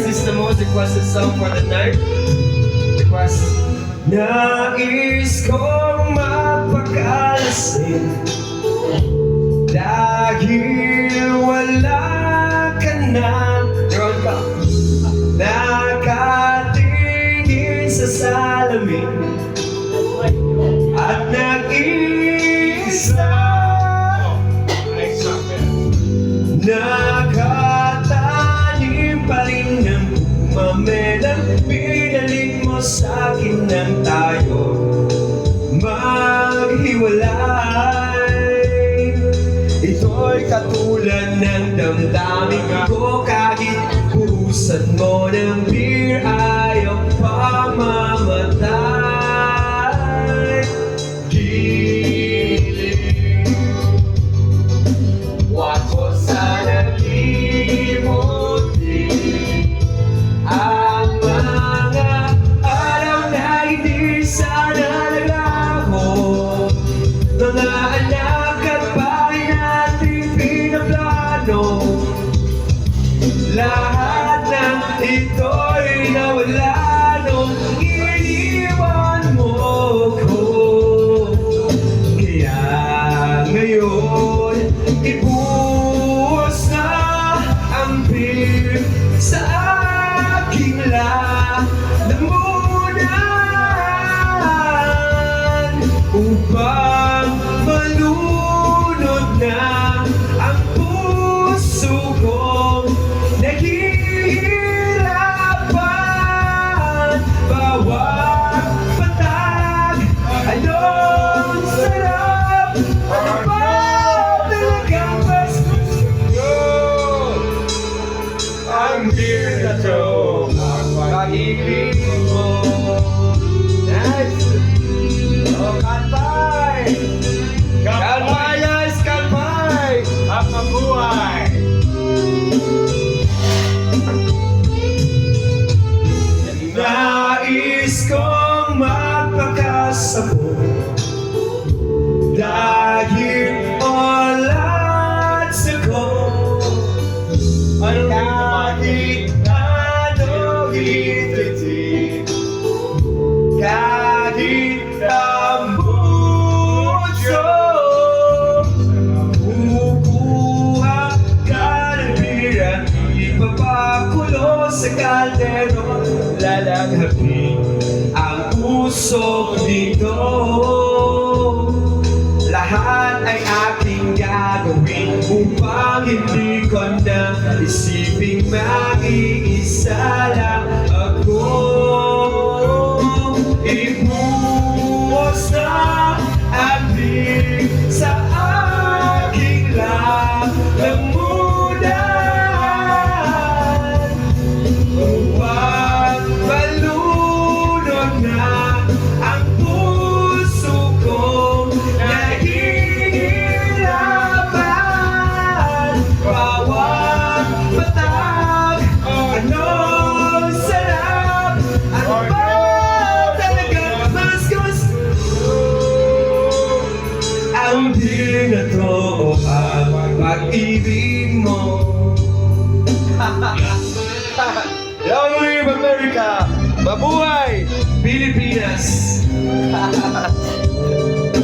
This is the most requested song for the night. Request. Nais kong magpakalasing dahil wala ka na. Meron ka. Nakatingin sa salamin at nag-iisa. Nakatanim pa rin ng umamelang pinalik mo sa'kin nang tayo maghiwalay. Ito'y katulad ng damdamin ko kahit buhusan mo ng beer ayaw pa mamatay. Giling wag ko sana limutin ang mga araw na hindi sana naglaho, mga anak at bahay natin pinaplano. Lahat ng ito'y nawala nung iniwan mo ko. Kaya ngayon ibuhos na ang beer sa aking lalamunan upang malunod na ang puso kong naghihirapan. Bawat patag, anong sarap, ano ba talagang mas gusto ang beer na to, ang pag-ibig mo. Nice! Oh, kalpay! Kalpay, guys! Kalpay! Ang mabuhay! Nais kong magpakasabot dahil all odds ako. Kahit ano ititin, kahit ang mucho, kukuha ka ng bira, ipapakulo sa kaldero, lalaghabin ang usok dito. Lahat ay aking gagawin upang hindi ko na isiping mag-iisa lang ako. Ibuhos na ang big sa aking lalamunan upang malunod na ang puso kong nahihirapan. Bawat patag, anong sarap, ano ba talagang mas gusto ang beer na to o ang pag-ibig mo. Long live America! Mabuhay Pilipinas!